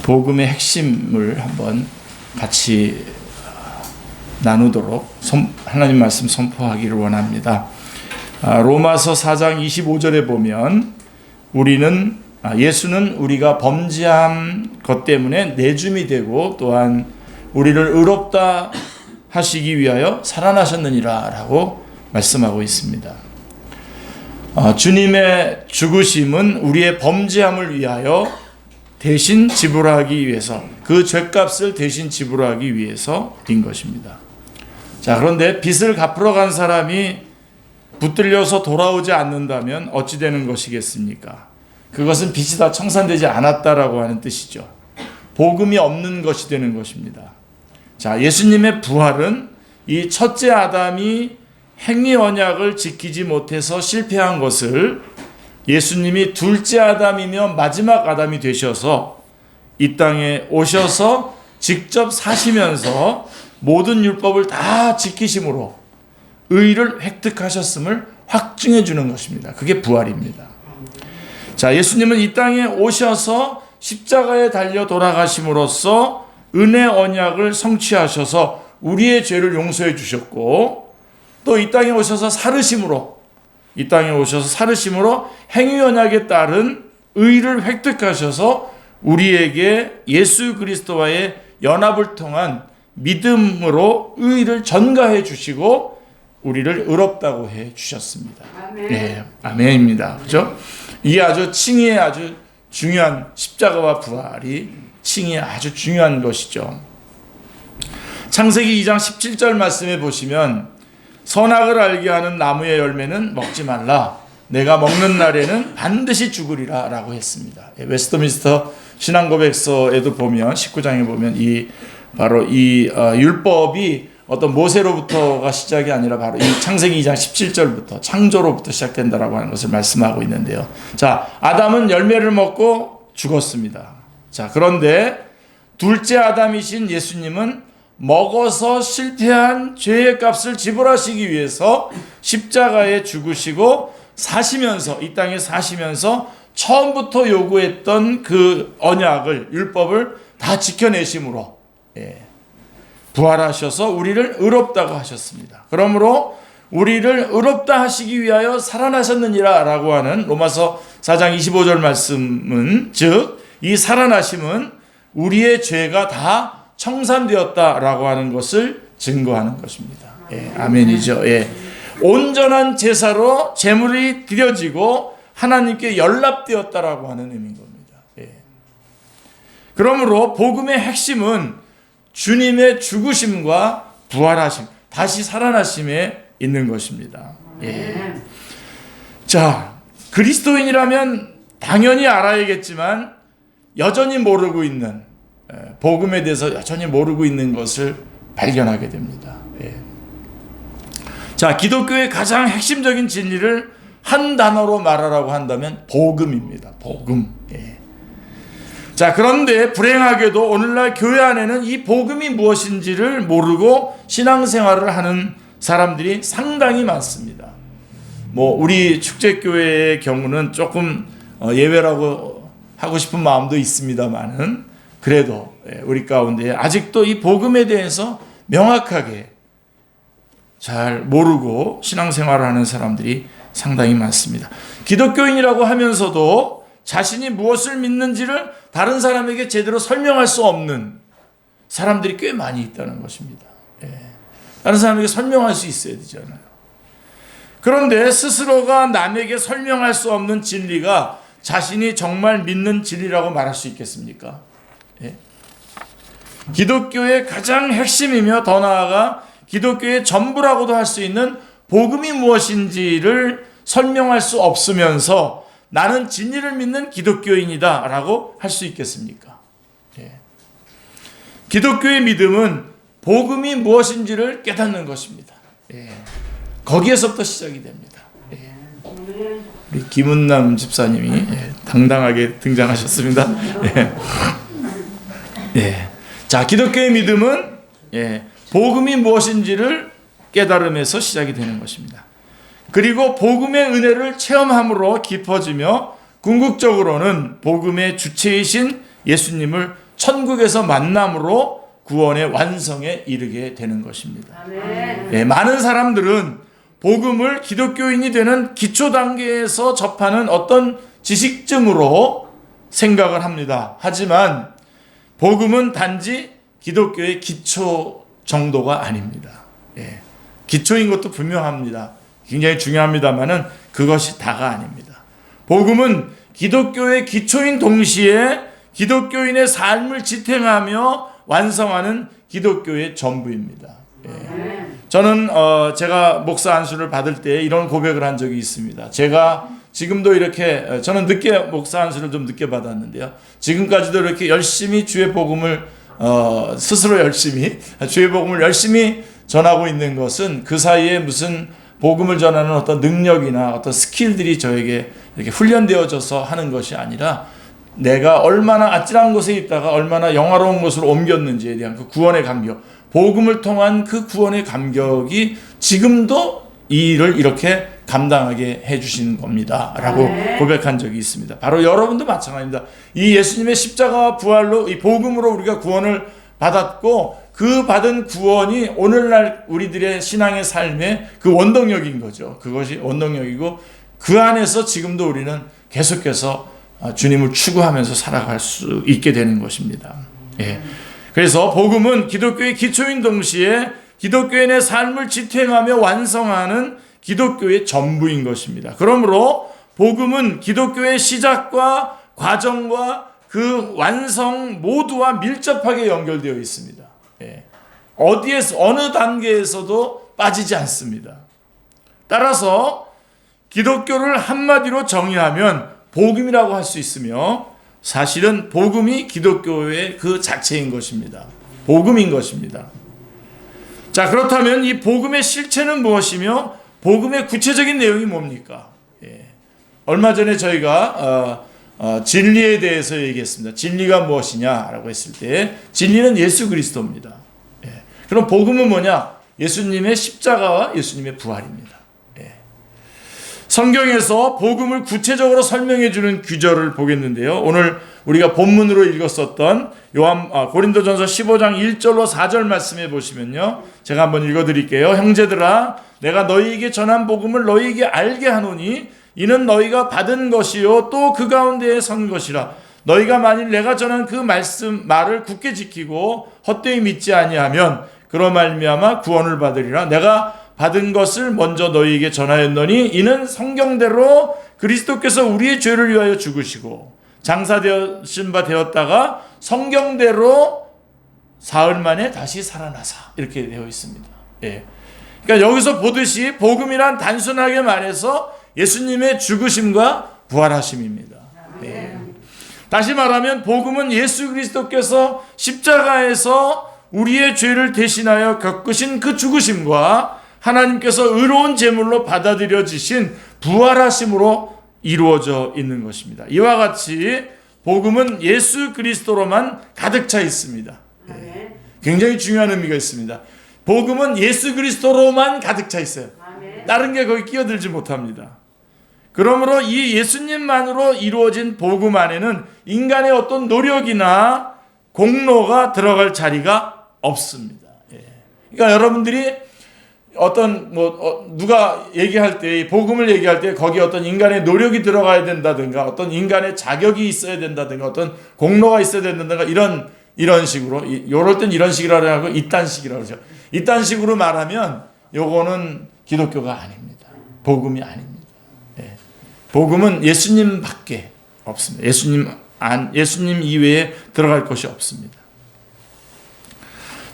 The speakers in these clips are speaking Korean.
복음의 핵심을 한번 같이 나누도록 하나님 말씀 선포하기를 원합니다. 로마서 4장 25절에 보면 예수는 우리가 범죄한 것 때문에 내줌이 되고 또한 우리를 의롭다 하시기 위하여 살아나셨느니라 라고 말씀하고 있습니다. 주님의 죽으심은 우리의 범죄함을 위하여 대신 지불하기 위해서, 그 죄값을 대신 지불하기 위해서인 것입니다. 자, 그런데 빚을 갚으러 간 사람이 붙들려서 돌아오지 않는다면 어찌 되는 것이겠습니까? 그것은 빚이 다 청산되지 않았다라고 하는 뜻이죠. 복음이 없는 것이 되는 것입니다. 자, 예수님의 부활은 이 첫째 아담이 행위 언약을 지키지 못해서 실패한 것을 예수님이 둘째 아담이며 마지막 아담이 되셔서 이 땅에 오셔서 직접 사시면서 모든 율법을 다 지키심으로 의를 획득하셨음을 확증해 주는 것입니다. 그게 부활입니다. 자, 예수님은 이 땅에 오셔서 십자가에 달려 돌아가심으로써 은혜 언약을 성취하셔서 우리의 죄를 용서해 주셨고, 또 이 땅에 오셔서 살으심으로 행위 언약에 따른 의를 획득하셔서 우리에게 예수 그리스도와의 연합을 통한 믿음으로 의를 전가해 주시고 우리를 의롭다고 해 주셨습니다. 아멘. 예, 아멘입니다. 그렇죠? 이게 칭의의 아주 중요한, 십자가와 부활이 칭의의 아주 중요한 것이죠. 창세기 2장 17절 말씀에 보시면 선악을 알게 하는 나무의 열매는 먹지 말라. 내가 먹는 날에는 반드시 죽으리라 라고 했습니다. 웨스트민스터 신앙고백서에도 보면 19장에 보면 바로 이 율법이 어떤 모세로부터가 시작이 아니라 바로 이 창세기 2장 17절부터 창조로부터 시작된다라고 하는 것을 말씀하고 있는데요. 자, 아담은 열매를 먹고 죽었습니다. 자, 그런데 둘째 아담이신 예수님은 먹어서 실패한 죄의 값을 지불하시기 위해서 십자가에 죽으시고 이 땅에 사시면서 처음부터 요구했던 그 언약을, 율법을 다 지켜내심으로 부활하셔서 우리를 의롭다고 하셨습니다. 그러므로 우리를 의롭다 하시기 위하여 살아나셨느니라 라고 하는 로마서 4장 25절 말씀은, 즉 이 살아나심은 우리의 죄가 다 청산되었다라고 하는 것을 증거하는 것입니다. 아멘이죠. 온전한 제사로 제물이 드려지고 하나님께 연락되었다라고 하는 의미인 겁니다. 그러므로 복음의 핵심은 주님의 죽으심과 부활하심, 다시 살아나심에 있는 것입니다. 자, 그리스도인이라면 당연히 알아야겠지만 여전히 모르고 있는, 복음에 대해서 여전히 모르고 있는 것을 발견하게 됩니다. 자, 기독교의 가장 핵심적인 진리를 한 단어로 말하라고 한다면 복음입니다. 복음. 자, 그런데 불행하게도 오늘날 교회 안에는 이 복음이 무엇인지를 모르고 신앙생활을 하는 사람들이 상당히 많습니다. 우리 축제교회의 경우는 조금 예외라고 하고 싶은 마음도 있습니다만은, 그래도 우리 가운데 아직도 이 복음에 대해서 명확하게 잘 모르고 신앙생활을 하는 사람들이 상당히 많습니다. 기독교인이라고 하면서도 자신이 무엇을 믿는지를 다른 사람에게 제대로 설명할 수 없는 사람들이 꽤 많이 있다는 것입니다. 다른 사람에게 설명할 수 있어야 되잖아요. 그런데 스스로가 남에게 설명할 수 없는 진리가 자신이 정말 믿는 진리라고 말할 수 있겠습니까? 기독교의 가장 핵심이며 더 나아가 기독교의 전부라고도 할 수 있는 복음이 무엇인지를 설명할 수 없으면서 나는 진리를 믿는 기독교인이다 라고 할 수 있겠습니까? 기독교의 믿음은 복음이 무엇인지를 깨닫는 것입니다. 거기에서부터 시작이 됩니다. 우리 김은남 집사님이 당당하게 등장하셨습니다. 자, 기독교의 믿음은 복음이 무엇인지를 깨달음에서 시작이 되는 것입니다. 그리고 복음의 은혜를 체험함으로 깊어지며 궁극적으로는 복음의 주체이신 예수님을 천국에서 만남으로 구원의 완성에 이르게 되는 것입니다. 네, 많은 사람들은 복음을 기독교인이 되는 기초 단계에서 접하는 어떤 지식쯤으로 생각을 합니다. 하지만 복음은 단지 기독교의 기초 정도가 아닙니다. 예, 기초인 것도 분명합니다. 굉장히 중요합니다만은 그것이 다가 아닙니다. 복음은 기독교의 기초인 동시에 기독교인의 삶을 지탱하며 완성하는 기독교의 전부입니다. 예. 저는 제가 목사 안수를 받을 때 이런 고백을 한 적이 있습니다. 제가 지금도 이렇게 저는 늦게 목사 안수를 좀 늦게 받았는데요. 지금까지도 이렇게 열심히 주의 복음을 스스로 열심히 주의 복음을 열심히 전하고 있는 것은 그 사이에 무슨 복음을 전하는 어떤 능력이나 어떤 스킬들이 저에게 이렇게 훈련되어져서 하는 것이 아니라 내가 얼마나 아찔한 곳에 있다가 얼마나 영화로운 곳으로 옮겼는지에 대한 그 구원의 감격, 복음을 통한 그 구원의 감격이 지금도 이 일을 이렇게 감당하게 해주신 겁니다 라고 고백한 적이 있습니다. 바로 여러분도 마찬가지입니다. 이 예수님의 십자가와 부활로 이 복음으로 우리가 구원을 받았고 그 받은 구원이 오늘날 우리들의 신앙의 삶의 그 원동력인 거죠. 그것이 원동력이고 그 안에서 지금도 우리는 계속해서 주님을 추구하면서 살아갈 수 있게 되는 것입니다. 예. 그래서 복음은 기독교의 기초인 동시에 기독교인의 삶을 지탱하며 완성하는 기독교의 전부인 것입니다. 그러므로 복음은 기독교의 시작과 과정과 그 완성 모두와 밀접하게 연결되어 있습니다. 예. 어디에서 어느 단계에서도 빠지지 않습니다. 따라서 기독교를 한마디로 정의하면 복음이라고 할 수 있으며 사실은 복음이 기독교의 그 자체인 것입니다. 복음인 것입니다. 자, 그렇다면 이 복음의 실체는 무엇이며 복음의 구체적인 내용이 뭡니까? 예. 얼마 전에 저희가 진리에 대해서 얘기했습니다. 진리가 무엇이냐라고 했을 때 진리는 예수 그리스도입니다. 예. 그럼 복음은 뭐냐? 예수님의 십자가와 예수님의 부활입니다. 성경에서 복음을 구체적으로 설명해 주는 규절을 보겠는데요. 오늘 우리가 본문으로 읽었었던 고린도전서 15장 1절로 4절 말씀해 보시면요. 제가 한번 읽어 드릴게요. 형제들아 내가 너희에게 전한 복음을 너희에게 알게 하노니 이는 너희가 받은 것이요 또 그 가운데에 선 것이라. 너희가 만일 내가 전한 그 말을 굳게 지키고 헛되이 믿지 아니하면 그로 말미암아 구원을 받으리라. 내가 받은 것을 먼저 너희에게 전하였노니 이는 성경대로 그리스도께서 우리의 죄를 위하여 죽으시고 장사되신 바 되었다가 성경대로 사흘 만에 다시 살아나사 이렇게 되어 있습니다. 예. 그러니까 여기서 보듯이 복음이란 단순하게 말해서 예수님의 죽으심과 부활하심입니다. 예. 다시 말하면 복음은 예수 그리스도께서 십자가에서 우리의 죄를 대신하여 겪으신 그 죽으심과 하나님께서 의로운 제물로 받아들여지신 부활하심으로 이루어져 있는 것입니다. 이와 같이 복음은 예수 그리스도로만 가득 차 있습니다. 네. 굉장히 중요한 의미가 있습니다. 복음은 예수 그리스도로만 가득 차 있어요. 다른 게 거기 끼어들지 못합니다. 그러므로 이 예수님만으로 이루어진 복음 안에는 인간의 어떤 노력이나 공로가 들어갈 자리가 없습니다. 그러니까 여러분들이 어떤 누가 얘기할 때 복음을 얘기할 때 거기에 어떤 인간의 노력이 들어가야 된다든가 어떤 인간의 자격이 있어야 된다든가 어떤 공로가 있어야 된다든가 이런 식으로 요럴 땐 이런 식이라고 하고 이딴 식이라고 그러죠. 이딴 식으로 말하면 요거는 기독교가 아닙니다. 복음이 아닙니다. 예. 복음은 예수님밖에 없습니다. 예수님 이외에 들어갈 것이 없습니다.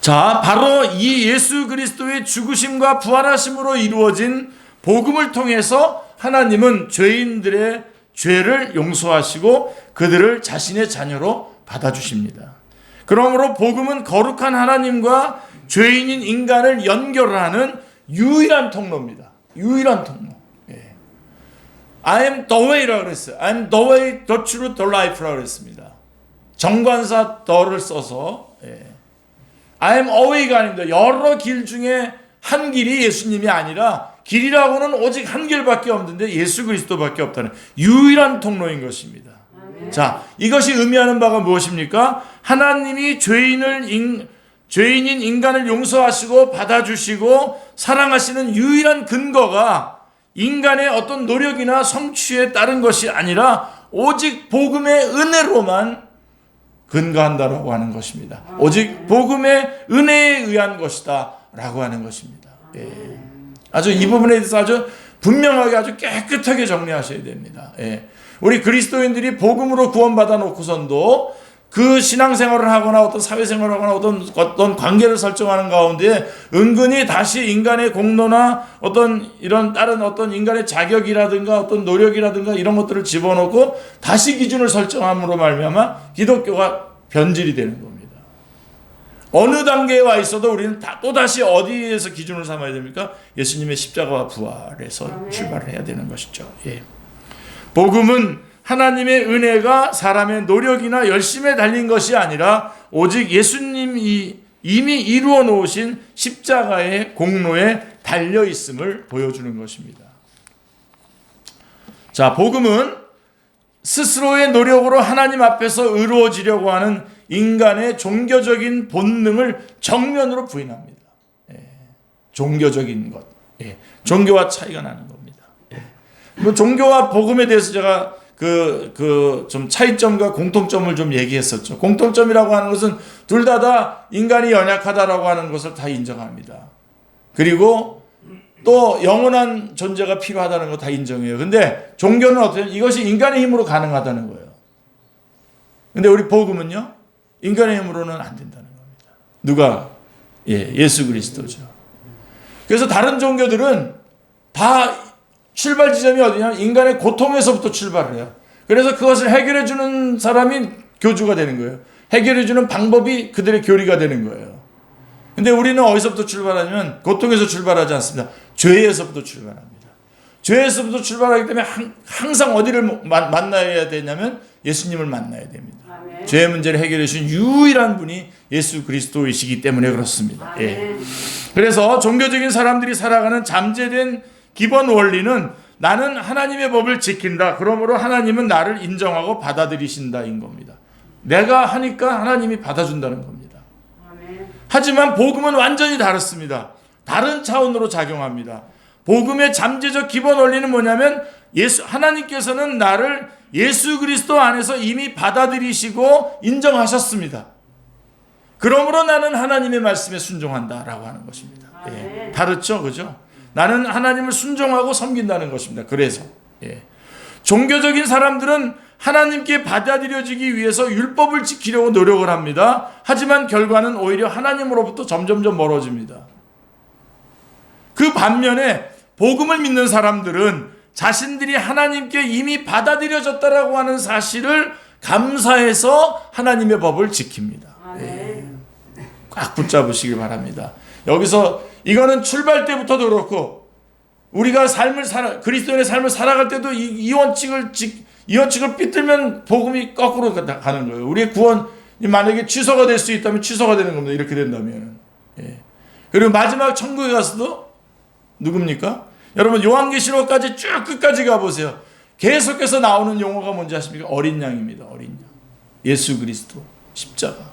자, 바로 이 예수 그리스도의 죽으심과 부활하심으로 이루어진 복음을 통해서 하나님은 죄인들의 죄를 용서하시고 그들을 자신의 자녀로 받아주십니다. 그러므로 복음은 거룩한 하나님과 죄인인 인간을 연결하는 유일한 통로입니다. 유일한 통로. 예. I am the way라고 그랬어요. I am the way, the truth, the life라고 그랬습니다. 정관사 the를 써서 I am a way가 아닙니다. 여러 길 중에 한 길이 예수님이 아니라 길이라고는 오직 한 길밖에 없는데 예수 그리스도밖에 없다는 유일한 통로인 것입니다. 자, 이것이 의미하는 바가 무엇입니까? 하나님이 죄인인 인간을 용서하시고 받아주시고 사랑하시는 유일한 근거가 인간의 어떤 노력이나 성취에 따른 것이 아니라 오직 복음의 은혜로만 근거한다라고 하는 것입니다. 오직 복음의 은혜에 의한 것이다 라고 하는 것입니다. 예. 아주 이 부분에 대해서 아주 분명하게 아주 깨끗하게 정리하셔야 됩니다. 예. 우리 그리스도인들이 복음으로 구원받아 놓고선도 그 신앙생활을 하거나 어떤 사회생활을 하거나 어떤 관계를 설정하는 가운데 은근히 다시 인간의 공로나 어떤 이런 다른 어떤 인간의 자격이라든가 어떤 노력이라든가 이런 것들을 집어넣고 다시 기준을 설정함으로 말미암아 기독교가 변질이 되는 겁니다. 어느 단계에 와 있어도 우리는 또다시 어디에서 기준을 삼아야 됩니까? 예수님의 십자가와 부활에서 출발을 해야 되는 것이죠. 예. 복음은 하나님의 은혜가 사람의 노력이나 열심에 달린 것이 아니라 오직 예수님이 이미 이루어 놓으신 십자가의 공로에 달려 있음을 보여주는 것입니다. 자, 복음은 스스로의 노력으로 하나님 앞에서 의로워지려고 하는 인간의 종교적인 본능을 정면으로 부인합니다. 예. 종교적인 것. 예. 종교와 차이가 나는 겁니다. 예. 뭐 종교와 복음에 대해서 제가 좀 차이점과 공통점을 좀 얘기했었죠. 공통점이라고 하는 것은 둘 다 인간이 연약하다라고 하는 것을 다 인정합니다. 그리고 또 영원한 존재가 필요하다는 거 다 인정해요. 근데 종교는 어떻게 이것이 인간의 힘으로 가능하다는 거예요. 근데 우리 복음은요, 인간의 힘으로는 안 된다는 겁니다. 누가? 예수 그리스도죠. 그래서 다른 종교들은 다 출발 지점이 어디냐면 인간의 고통에서부터 출발을 해요. 그래서 그것을 해결해 주는 사람이 교주가 되는 거예요. 해결해 주는 방법이 그들의 교리가 되는 거예요. 근데 우리는 어디서부터 출발하냐면 고통에서 출발하지 않습니다. 죄에서부터 출발합니다. 죄에서부터 출발하기 때문에 항상 어디를 만나야 되냐면 예수님을 만나야 됩니다. 아멘. 죄의 문제를 해결해 주신 유일한 분이 예수 그리스도이시기 때문에 그렇습니다. 예. 그래서 종교적인 사람들이 살아가는 잠재된 기본 원리는 나는 하나님의 법을 지킨다. 그러므로 하나님은 나를 인정하고 받아들이신다인 겁니다. 내가 하니까 하나님이 받아준다는 겁니다. 아멘. 하지만 복음은 완전히 다릅니다. 다른 차원으로 작용합니다. 복음의 잠재적 기본 원리는 뭐냐면 하나님께서는 나를 예수 그리스도 안에서 이미 받아들이시고 인정하셨습니다. 그러므로 나는 하나님의 말씀에 순종한다라고 하는 것입니다. 예. 다르죠, 그죠? 나는 하나님을 순종하고 섬긴다는 것입니다. 그래서 종교적인 사람들은 하나님께 받아들여지기 위해서 율법을 지키려고 노력을 합니다. 하지만 결과는 오히려 하나님으로부터 점점점 멀어집니다. 그 반면에 복음을 믿는 사람들은 자신들이 하나님께 이미 받아들여졌다라고 하는 사실을 감사해서 하나님의 법을 지킵니다. 꽉 붙잡으시길 바랍니다. 여기서 이거는 출발 때부터도 그렇고 우리가 그리스도인의 삶을 살아갈 때도 이 원칙을 삐뚤면 복음이 거꾸로 가는 거예요. 우리의 구원이 만약에 취소가 될 수 있다면 취소가 되는 겁니다. 이렇게 된다면. 그리고 마지막 천국에 가서도 누굽니까? 여러분 요한계시록까지 쭉 끝까지 가보세요. 계속해서 나오는 용어가 뭔지 아십니까? 어린 양입니다. 어린 양. 예수 그리스도 십자가.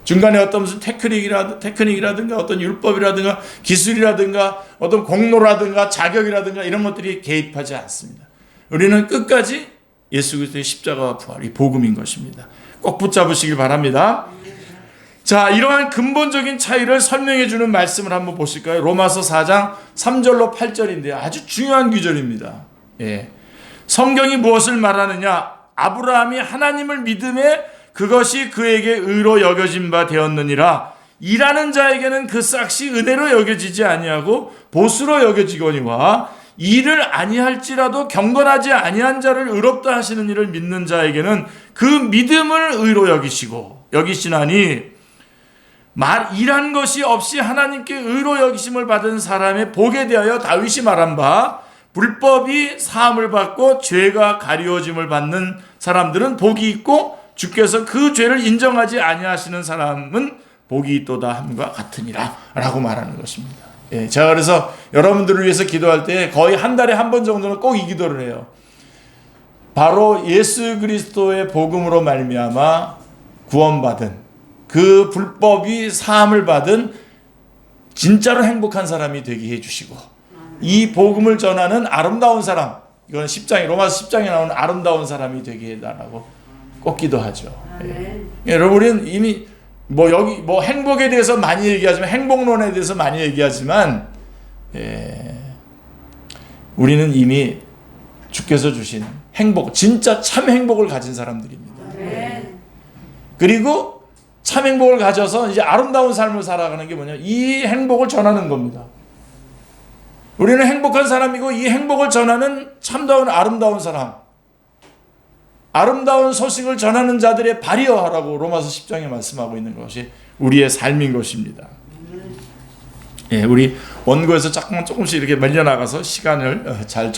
중간에 어떤 무슨 테크닉이라든가 어떤 율법이라든가 기술이라든가 어떤 공로라든가 자격이라든가 이런 것들이 개입하지 않습니다. 우리는 끝까지 예수 그리스도의 십자가와 부활이 복음인 것입니다. 꼭 붙잡으시길 바랍니다. 자, 이러한 근본적인 차이를 설명해 주는 말씀을 한번 보실까요? 로마서 4장 3절로 8절인데요. 아주 중요한 구절입니다. 성경이 무엇을 말하느냐? 아브라함이 하나님을 믿음에 그것이 그에게 의로 여겨진 바 되었느니라. 일하는 자에게는 그 싹이 은혜로 여겨지지 아니하고 보수로 여겨지거니와 일을 아니할지라도 경건하지 아니한 자를 의롭다 하시는 이를 믿는 자에게는 그 믿음을 의로 여기시나니 일한 것이 없이 하나님께 의로 여기심을 받은 사람의 복에 대하여 다윗이 말한 바 불법이 사함을 받고 죄가 가리워짐을 받는 사람들은 복이 있고 주께서 그 죄를 인정하지 아니하시는 사람은 복이 있도다 함과 같으니라 라고 말하는 것입니다. 제가 그래서 여러분들을 위해서 기도할 때 거의 한 달에 한 번 정도는 꼭 이 기도를 해요. 바로 예수 그리스도의 복음으로 말미암아 구원받은, 그 불법이 사함을 받은 진짜로 행복한 사람이 되게 해주시고, 이 복음을 전하는 아름다운 사람, 이건 10장에, 로마서 10장에 나오는 아름다운 사람이 되게 해달라고 꼭 기도하죠. 여러분, 우리는 이미 여기 행복에 대해서 많이 얘기하지만, 행복론에 대해서 많이 얘기하지만, 우리는 이미 주께서 주신 행복, 진짜 참 행복을 가진 사람들입니다. 그리고 참 행복을 가져서 이제 아름다운 삶을 살아가는 게 뭐냐, 이 행복을 전하는 겁니다. 우리는 행복한 사람이고, 이 행복을 전하는 참다운 아름다운 사람, 아름다운 소식을 전하는 자들의 발휘하라고 로마서 10장에 말씀하고 있는 것이 우리의 삶인 것입니다. 우리 원고에서 조금씩 이렇게 말려나가서 시간을 잘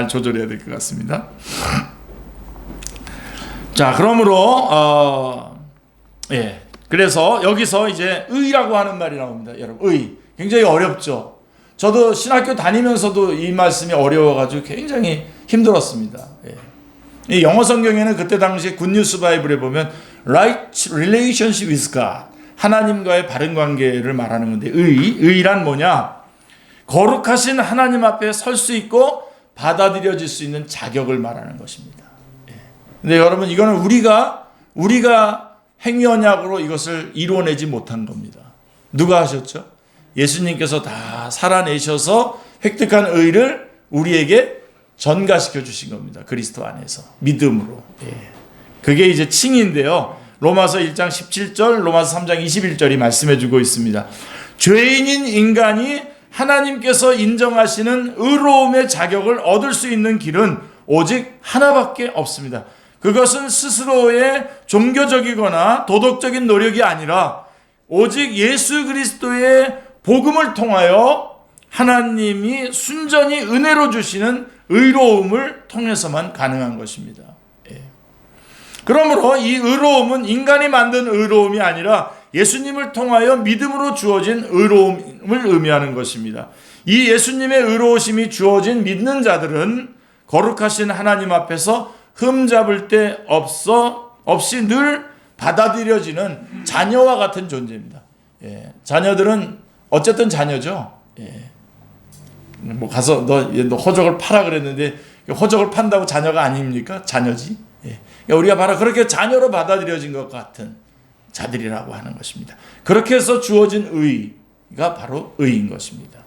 조절해야 될 것 같습니다. 자, 그러므로 그래서 여기서 이제 의라고 하는 말이 나옵니다. 여러분, 의 굉장히 어렵죠. 저도 신학교 다니면서도 이 말씀이 어려워가지고 굉장히 힘들었습니다. 이 영어 성경에는 그때 당시 굿뉴스 바이블에 보면 right relationship with God, 하나님과의 바른 관계를 말하는 건데, 의란 뭐냐? 거룩하신 하나님 앞에 설 수 있고 받아들여질 수 있는 자격을 말하는 것입니다. 근데 여러분, 이거는 우리가 행위언약으로 이것을 이루어내지 못한 겁니다. 누가 하셨죠? 예수님께서 다 살아내셔서 획득한 의를 우리에게 전가시켜 주신 겁니다. 그리스도 안에서 믿음으로. 그게 이제 칭인데요. 로마서 1장 17절, 로마서 3장 21절이 말씀해 주고 있습니다. 죄인인 인간이 하나님께서 인정하시는 의로움의 자격을 얻을 수 있는 길은 오직 하나밖에 없습니다. 그것은 스스로의 종교적이거나 도덕적인 노력이 아니라 오직 예수 그리스도의 복음을 통하여 하나님이 순전히 은혜로 주시는 의로움을 통해서만 가능한 것입니다. 그러므로 이 의로움은 인간이 만든 의로움이 아니라 예수님을 통하여 믿음으로 주어진 의로움을 의미하는 것입니다. 이 예수님의 의로우심이 주어진 믿는 자들은 거룩하신 하나님 앞에서 흠잡을 데 없이 늘 받아들여지는 자녀와 같은 존재입니다. 자녀들은 어쨌든 자녀죠. 가서 너 호적을 파라 그랬는데 호적을 판다고 자녀가 아닙니까? 자녀지. 우리가 바로 그렇게 자녀로 받아들여진 것 같은 자들이라고 하는 것입니다. 그렇게 해서 주어진 의가 바로 의인 것입니다.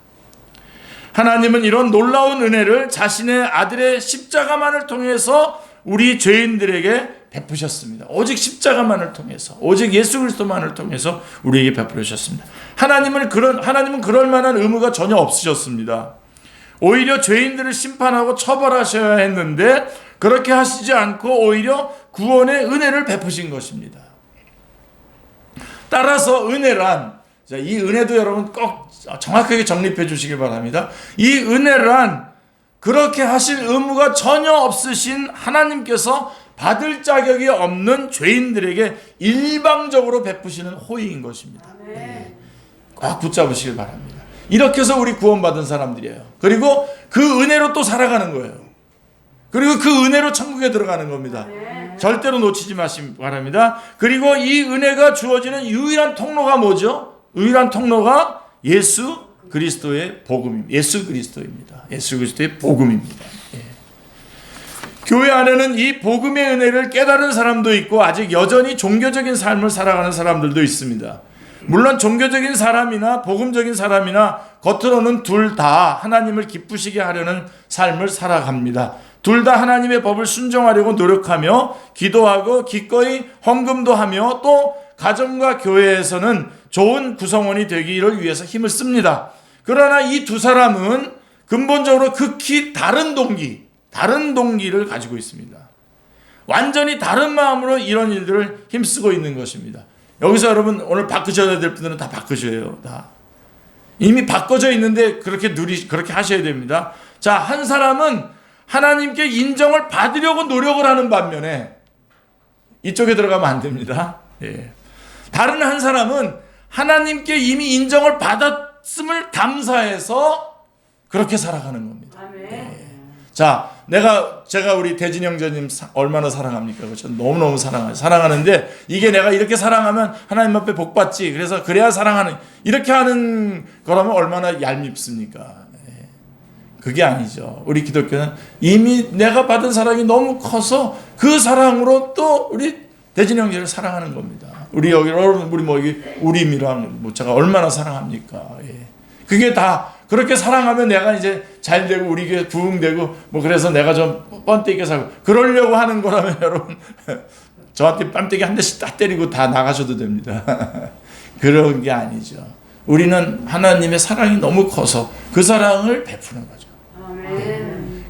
하나님은 이런 놀라운 은혜를 자신의 아들의 십자가만을 통해서 우리 죄인들에게 베푸셨습니다. 오직 십자가만을 통해서, 오직 예수 그리스도만을 통해서 우리에게 베푸셨습니다. 하나님은 그럴 만한 의무가 전혀 없으셨습니다. 오히려 죄인들을 심판하고 처벌하셔야 했는데 그렇게 하시지 않고 오히려 구원의 은혜를 베푸신 것입니다. 따라서 은혜란, 이 은혜도 여러분 꼭 정확하게 정립해 주시길 바랍니다. 이 은혜란 그렇게 하실 의무가 전혀 없으신 하나님께서 받을 자격이 없는 죄인들에게 일방적으로 베푸시는 호의인 것입니다. 꼭 붙잡으시길 바랍니다. 이렇게 해서 우리 구원받은 사람들이에요. 그리고 그 은혜로 또 살아가는 거예요. 그리고 그 은혜로 천국에 들어가는 겁니다. 절대로 놓치지 마시기 바랍니다. 그리고 이 은혜가 주어지는 유일한 통로가 뭐죠? 유일한 통로가 예수 그리스도의 복음입니다. 예수 그리스도입니다. 예수 그리스도의 복음입니다. 교회 안에는 이 복음의 은혜를 깨달은 사람도 있고 아직 여전히 종교적인 삶을 살아가는 사람들도 있습니다. 물론 종교적인 사람이나 복음적인 사람이나 겉으로는 둘 다 하나님을 기쁘시게 하려는 삶을 살아갑니다. 둘 다 하나님의 법을 순종하려고 노력하며 기도하고 기꺼이 헌금도 하며 또 가정과 교회에서는 좋은 구성원이 되기를 위해서 힘을 씁니다. 그러나 이 두 사람은 근본적으로 극히 다른 동기를 가지고 있습니다. 완전히 다른 마음으로 이런 일들을 힘쓰고 있는 것입니다. 여기서 여러분 오늘 바꾸셔야 될 분들은 다 바꾸셔요. 다. 이미 바꿔져 있는데 그렇게 하셔야 됩니다. 자, 한 사람은 하나님께 인정을 받으려고 노력을 하는 반면에 이쪽에 들어가면 안 됩니다. 다른 한 사람은 하나님께 이미 인정을 받았음을 감사해서 그렇게 살아가는 겁니다. 자, 제가 우리 대진 형제님 얼마나 사랑합니까? 그렇죠? 너무너무 사랑하는데 이게 내가 이렇게 사랑하면 하나님 앞에 복 받지. 그래서 그래야 사랑하는 이렇게 하는 거라면 얼마나 얄밉습니까? 그게 아니죠. 우리 기독교는 이미 내가 받은 사랑이 너무 커서 그 사랑으로 또 우리 대진 형제를 사랑하는 겁니다. 우리 여러분 여기 우리미랑 제가 얼마나 사랑합니까? 그게 다 그렇게 사랑하면 내가 이제 잘 되고 우리 교회 부흥되고 그래서 내가 좀 뻔되게 살고 그러려고 하는 거라면 여러분 저한테 뺨때기 한 대씩 딱 때리고 다 나가셔도 됩니다. 그런 게 아니죠. 우리는 하나님의 사랑이 너무 커서 그 사랑을 베푸는 거죠.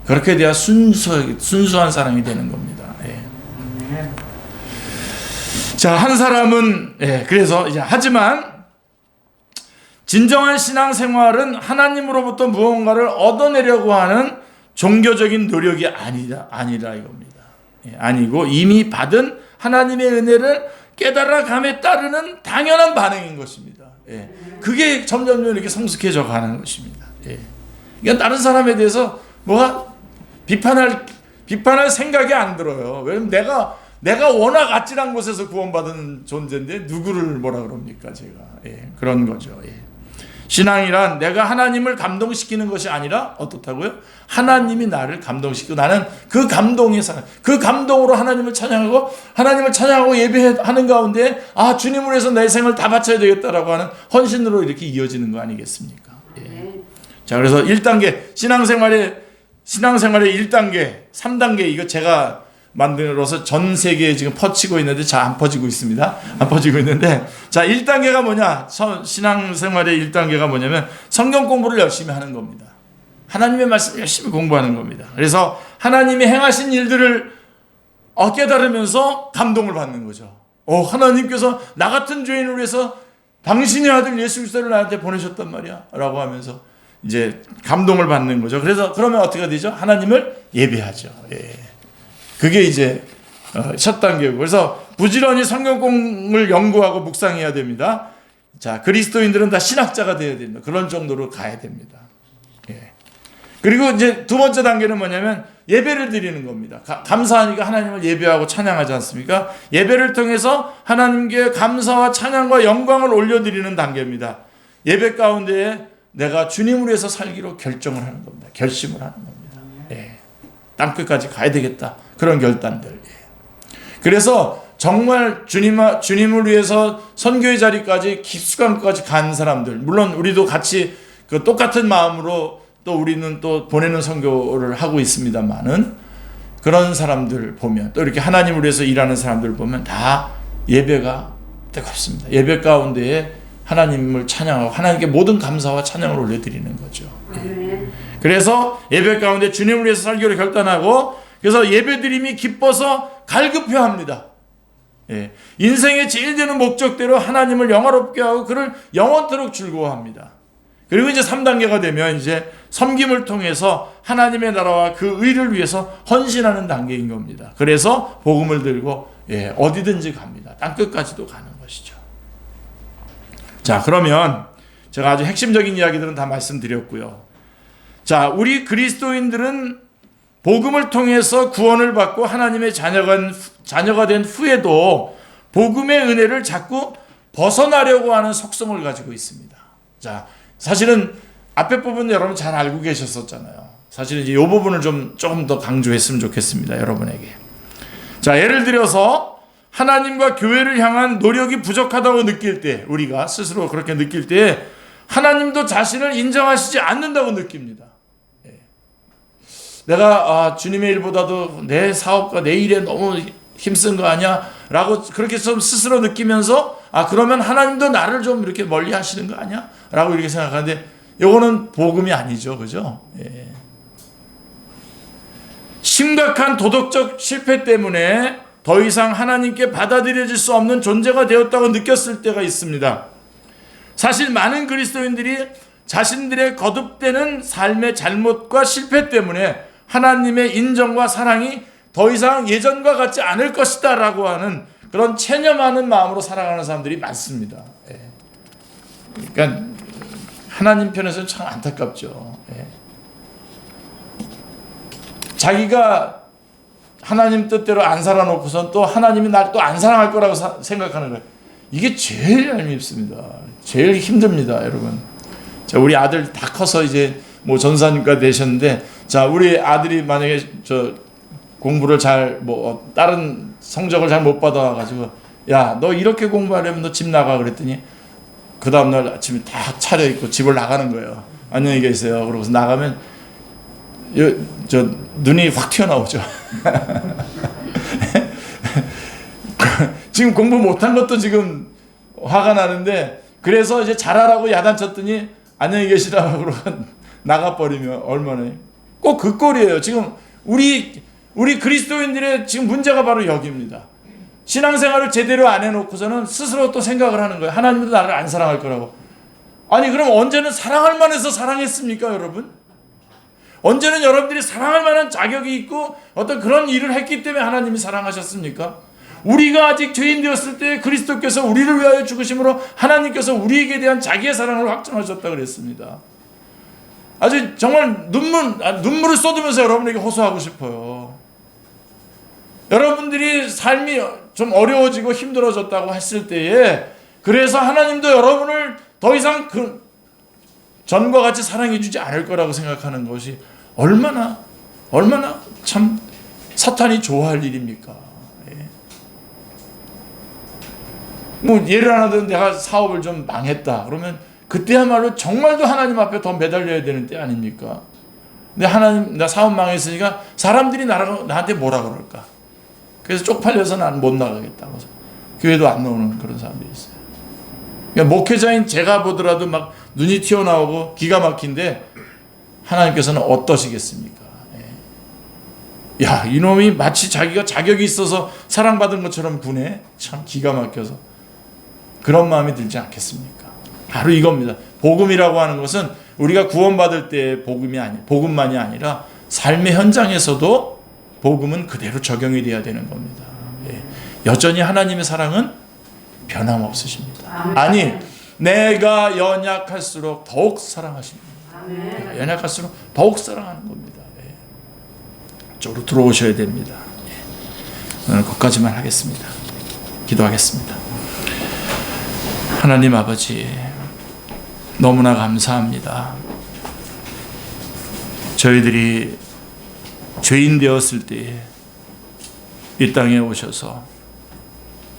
그렇게 돼야 순수한 사랑이 되는 겁니다. 자, 한 사람은 그래서 이제 하지만 진정한 신앙생활은 하나님으로부터 무언가를 얻어내려고 하는 종교적인 노력이 아니라 이겁니다. 아니고 이미 받은 하나님의 은혜를 깨달아감에 따르는 당연한 반응인 것입니다. 그게 점점 이렇게 성숙해져 가는 것입니다. 그러니까 다른 사람에 대해서 비판할 생각이 안 들어요. 왜냐면 내가 워낙 아찔한 곳에서 구원받은 존재인데 누구를 뭐라 그럽니까 제가. 그런 거죠. 신앙이란 내가 하나님을 감동시키는 것이 아니라 어떻다고요? 하나님이 나를 감동시키고 나는 그 감동에 그 감동으로 하나님을 찬양하고 예배하는 가운데 주님을 위해서 내 생을 다 바쳐야 되겠다라고 하는 헌신으로 이렇게 이어지는 거 아니겠습니까? 자, 그래서 1단계 신앙생활의 1단계, 3단계 이거 제가 만들어서 전 세계에 지금 퍼치고 있는데 잘 안 퍼지고 있습니다. 안 퍼지고 있는데 자 1단계가 뭐냐? 신앙생활의 1단계가 뭐냐면 성경 공부를 열심히 하는 겁니다. 하나님의 말씀을 열심히 공부하는 겁니다. 그래서 하나님이 행하신 일들을 깨달으면서 감동을 받는 거죠. 하나님께서 나 같은 죄인을 위해서 당신의 아들 예수 그리스도를 나한테 보내셨단 말이야 라고 하면서 이제 감동을 받는 거죠. 그러면 어떻게 되죠? 하나님을 예배하죠. 그게 이제 첫 단계고 그래서 부지런히 성경공을 연구하고 묵상해야 됩니다. 자, 그리스도인들은 다 신학자가 되어야 됩니다. 그런 정도로 가야 됩니다. 그리고 이제 두 번째 단계는 뭐냐면 예배를 드리는 겁니다. 감사하니까 하나님을 예배하고 찬양하지 않습니까? 예배를 통해서 하나님께 감사와 찬양과 영광을 올려드리는 단계입니다. 예배 가운데에 내가 주님을 위해서 살기로 결정을 하는 겁니다. 결심을 하는 겁니다. 땅끝까지 가야 되겠다. 그런 결단들. 그래서 정말 주님을 위해서 선교의 자리까지 깊숙한까지 간 사람들, 물론 우리도 같이 그 똑같은 마음으로 또 우리는 또 보내는 선교를 하고 있습니다만은 그런 사람들 보면 또 이렇게 하나님을 위해서 일하는 사람들 보면 다 예배가 뜨겁습니다. 예배 가운데에 하나님을 찬양하고 하나님께 모든 감사와 찬양을 올려드리는 거죠. 그래서 예배 가운데 주님을 위해서 살기로 결단하고 그래서 예배드림이 기뻐서 갈급해합니다. 인생의 제일 되는 목적대로 하나님을 영화롭게 하고 그를 영원토록 즐거워합니다. 그리고 이제 3단계가 되면 이제 섬김을 통해서 하나님의 나라와 그 의를 위해서 헌신하는 단계인 겁니다. 그래서 복음을 들고 어디든지 갑니다. 땅끝까지도 가는 것이죠. 자, 그러면 제가 아주 핵심적인 이야기들은 다 말씀드렸고요. 자, 우리 그리스도인들은 복음을 통해서 구원을 받고 하나님의 자녀가 된 후에도 복음의 은혜를 자꾸 벗어나려고 하는 속성을 가지고 있습니다. 자, 사실은 앞에 부분 여러분 잘 알고 계셨었잖아요. 사실은 이제 이 부분을 조금 더 강조했으면 좋겠습니다. 여러분에게. 자, 예를 들어서 하나님과 교회를 향한 노력이 부족하다고 느낄 때, 우리가 스스로 그렇게 느낄 때 하나님도 자신을 인정하시지 않는다고 느낍니다. 내가 주님의 일보다도 내 사업과 내 일에 너무 힘쓴 거 아니야? 라고 그렇게 좀 스스로 느끼면서 그러면 하나님도 나를 좀 이렇게 멀리 하시는 거 아니야? 라고 이렇게 생각하는데 이거는 복음이 아니죠. 그죠? 심각한 도덕적 실패 때문에 더 이상 하나님께 받아들여질 수 없는 존재가 되었다고 느꼈을 때가 있습니다. 사실 많은 그리스도인들이 자신들의 거듭되는 삶의 잘못과 실패 때문에 하나님의 인정과 사랑이 더 이상 예전과 같지 않을 것이다 라고 하는 그런 체념하는 마음으로 살아가는 사람들이 많습니다. 그러니까 하나님 편에서는 참 안타깝죠. 자기가 하나님 뜻대로 안 살아놓고선 또 하나님이 날 또 안 사랑할 거라고 생각하는 거예요. 이게 제일 얄밉습니다. 제일 힘듭니다, 여러분. 자, 우리 아들 다 커서 이제 뭐 전사님과 되셨는데, 자, 우리 아들이 만약에 공부를 잘 다른 성적을 잘 못 받아가지고, 야, 너 이렇게 공부하려면 너 집 나가 그랬더니 그 다음날 아침에 다 차려입고 집을 나가는 거예요. 안녕히 계세요. 그러고서 나가면 눈이 확 튀어나오죠. 지금 공부 못한 것도 지금 화가 나는데, 그래서 이제 잘하라고 야단쳤더니 안녕히 계시라고 그러고 나가버리면 얼마나, 꼭 그 꼴이에요. 지금 우리 그리스도인들의 지금 문제가 바로 여기입니다. 신앙생활을 제대로 안 해놓고서는 스스로 또 생각을 하는 거예요. 하나님도 나를 안 사랑할 거라고. 아니, 그럼 언제는 사랑할 만해서 사랑했습니까, 여러분? 언제는 여러분들이 사랑할 만한 자격이 있고 어떤 그런 일을 했기 때문에 하나님이 사랑하셨습니까? 우리가 아직 죄인 되었을 때 그리스도께서 우리를 위하여 죽으심으로 하나님께서 우리에게 대한 자기의 사랑을 확증하셨다 그랬습니다. 아주 정말 눈물을 쏟으면서 여러분에게 호소하고 싶어요. 여러분들이 삶이 좀 어려워지고 힘들어졌다고 했을 때에, 그래서 하나님도 여러분을 더 이상 전과 같이 사랑해 주지 않을 거라고 생각하는 것이 얼마나 참 사탄이 좋아할 일입니까? 예. 뭐 예를 하나 들면 내가 사업을 좀 망했다 그러면 그때야말로 정말도 하나님 앞에 더 매달려야 되는 때 아닙니까? 근데 하나님, 나 사업 망했으니까 사람들이 나한테 뭐라 그럴까? 그래서 쪽팔려서 난 못 나가겠다고 교회도 안 나오는 그런 사람들이 있어요. 그러니까 목회자인 제가 보더라도 막 눈이 튀어나오고 기가 막힌데, 하나님께서는 어떠시겠습니까? 예. 야, 이놈이 마치 자기가 자격이 있어서 사랑받은 것처럼 구네. 참 기가 막혀서. 그런 마음이 들지 않겠습니까? 바로 이겁니다. 복음이라고 하는 것은 우리가 구원받을 때 복음만이 아니라 삶의 현장에서도 복음은 그대로 적용이 돼야 되는 겁니다. 예. 여전히 하나님의 사랑은 변함없으십니다. 아니, 내가 연약할수록 더욱 사랑하십니다. 내가 연약할수록 더욱 사랑하는 겁니다. 예. 이쪽으로 들어오셔야 됩니다. 예. 오늘 거기까지만 하겠습니다. 기도하겠습니다. 하나님 아버지, 너무나 감사합니다. 저희들이 죄인 되었을 때에 이 땅에 오셔서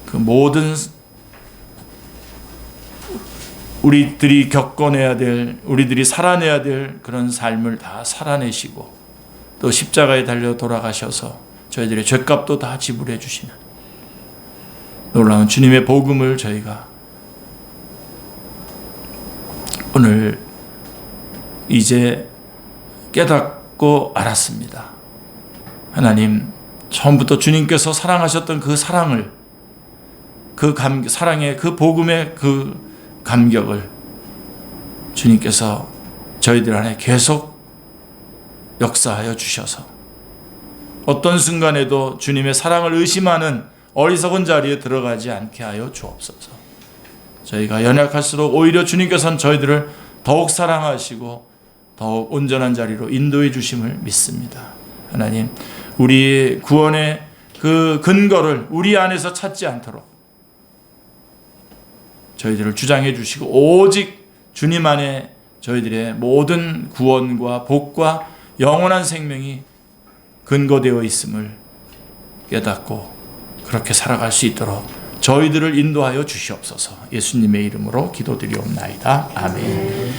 그 모든 우리들이 겪어내야 될, 우리들이 살아내야 될 그런 삶을 다 살아내시고 또 십자가에 달려 돌아가셔서 저희들의 죄값도 다 지불해 주시는 놀라운 주님의 복음을 저희가 오늘 이제 깨닫고 알았습니다. 하나님, 처음부터 주님께서 사랑하셨던 그 사랑을, 사랑의 그 복음의 그 감격을 주님께서 저희들 안에 계속 역사하여 주셔서 어떤 순간에도 주님의 사랑을 의심하는 어리석은 자리에 들어가지 않게 하여 주옵소서. 저희가 연약할수록 오히려 주님께서는 저희들을 더욱 사랑하시고 더욱 온전한 자리로 인도해 주심을 믿습니다. 하나님, 우리 구원의 그 근거를 우리 안에서 찾지 않도록 저희들을 주장해 주시고 오직 주님 안에 저희들의 모든 구원과 복과 영원한 생명이 근거되어 있음을 깨닫고 그렇게 살아갈 수 있도록 저희들을 인도하여 주시옵소서. 예수님의 이름으로 기도드리옵나이다. 아멘.